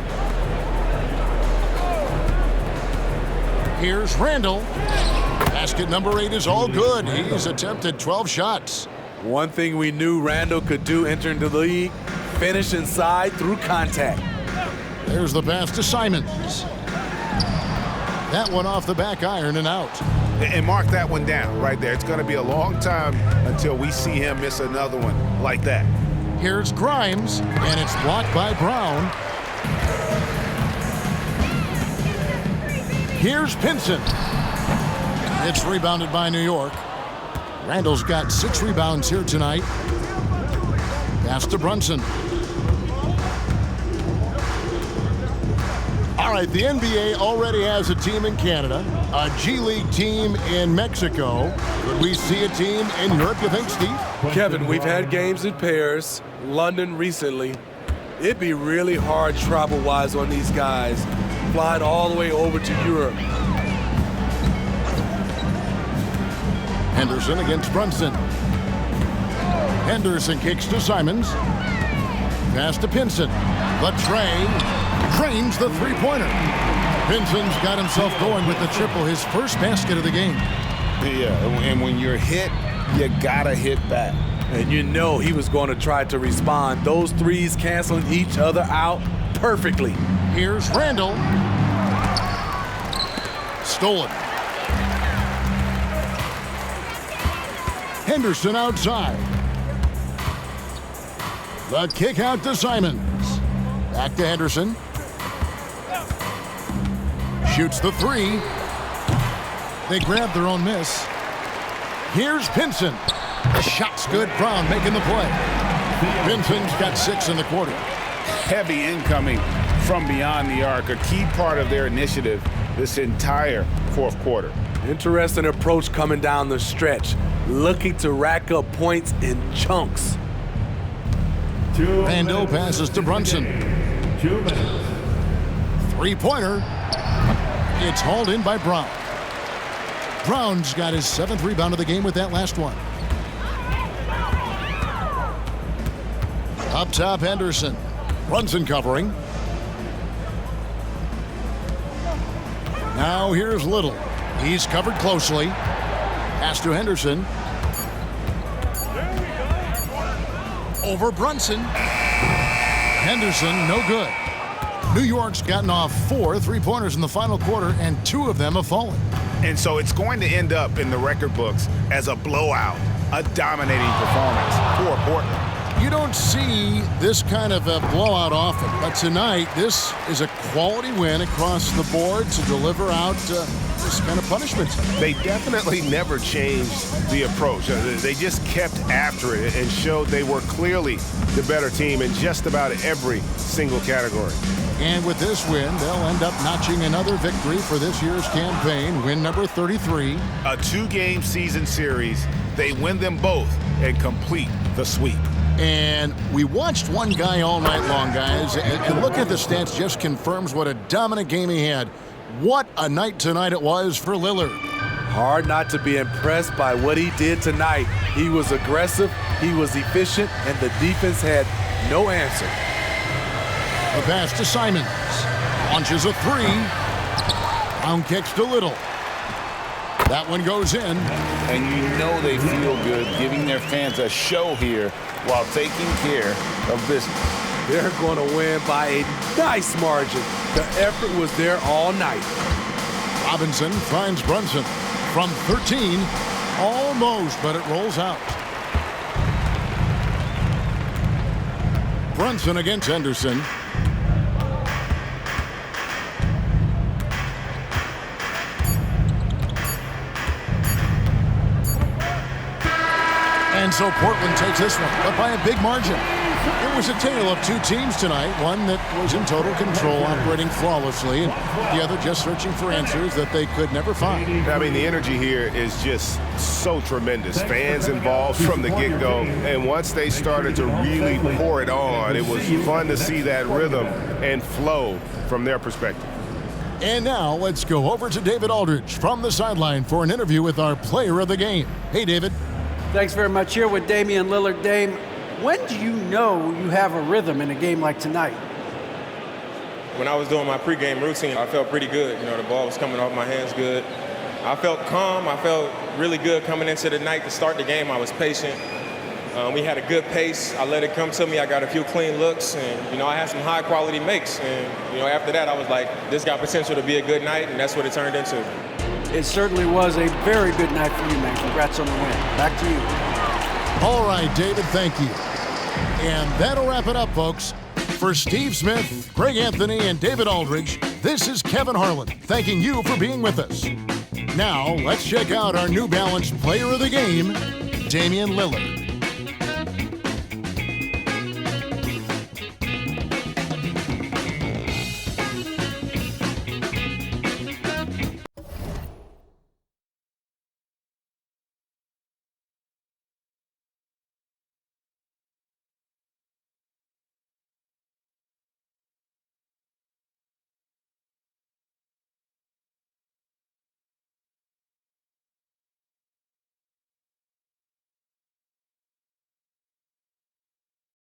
Here's Randall. Basket number 8 is all good. He's attempted 12 shots. One thing we knew Randall could do entering the league, finish inside through contact. There's the pass to Simons. That one off the back iron and out. And mark that one down right there. It's going to be a long time until we see him miss another one like that. Here's Grimes, and it's blocked by Brown. Here's Pinson. It's rebounded by New York. Randall's got 6 rebounds here tonight. Pass to Brunson. All right, the NBA already has a team in Canada, a G League team in Mexico. Could we see a team in Europe, you think, Steve? Kevin, we've had games in Paris, London recently. It'd be really hard travel-wise on these guys. Flying all the way over to Europe. Henderson against Brunson. Henderson kicks to Simons. Pass to Pinson. The drains the three-pointer. Pinson's got himself going with the triple, his first basket of the game. Yeah, and when you're hit, you gotta hit back. And you know he was going to try to respond. Those threes canceling each other out perfectly. Here's Randall. Stolen. Henderson outside. The kick out to Simons. Back to Henderson. Shoots the 3. They grab their own miss. Here's Pinson. The shot's good. Brown making the play. Pinson's got 6 in the quarter. Heavy incoming from beyond the arc, a key part of their initiative this entire fourth quarter. Interesting approach coming down the stretch, looking to rack up points in chunks. Randall passes to Brunson. 2 minutes. Three-pointer. It's hauled in by Brown. Brown's got his 7th rebound of the game with that last one. Up top, Henderson. Brunson covering. Now here's Little. He's covered closely. Pass to Henderson. Over Brunson. Henderson, no good. New York's gotten off 4 three-pointers in the final quarter, and 2 of them have fallen. And so it's going to end up in the record books as a blowout, a dominating performance for Portland. You don't see this kind of a blowout often, but tonight this is a quality win across the board to deliver out this kind of punishment. They definitely never changed the approach. They just kept after it and showed they were clearly the better team in just about every single category. And with this win, they'll end up notching another victory for this year's campaign, win number 33. A 2-game season series. They win them both and complete the sweep. And we watched one guy all night long, guys, and look at the stats just confirms what a dominant game he had. What a night tonight it was for Lillard. Hard not to be impressed by what he did tonight. He was aggressive, he was efficient, and the defense had no answer. The pass to Simons. Launches a 3. Brown kicks to Little. That one goes in. And you know they feel good giving their fans a show here while taking care of business. They're going to win by a nice margin. The effort was there all night. Robinson finds Brunson from 13. Almost, but it rolls out. Brunson against Henderson. And so Portland takes this one, but by a big margin. It was a tale of 2 teams tonight, one that was in total control, operating flawlessly, and the other just searching for answers that they could never find. I mean, the energy here is just so tremendous. Fans involved from the get-go, and once they started to really pour it on, it was fun to see that rhythm and flow from their perspective. And now let's go over to David Aldridge from the sideline for an interview with our player of the game. Hey, David. Thanks very much. Here with Damian Lillard. Dame, when do you know you have a rhythm in a game like tonight? When I was doing my pregame routine, I felt pretty good. You know, the ball was coming off my hands good. I felt calm. I felt really good coming into the night to start the game. I was patient. We had a good pace. I let it come to me. I got a few clean looks, and, you know, I had some high-quality makes. And, you know, after that, I was like, this got potential to be a good night, and that's what it turned into. It certainly was a very good night for you, man. Congrats on the win. Back to you. All right, David, thank you. And that'll wrap it up, folks. For Steve Smith, Greg Anthony, and David Aldridge, this is Kevin Harlan thanking you for being with us. Now, let's check out our New Balance Player of the Game, Damian Lillard.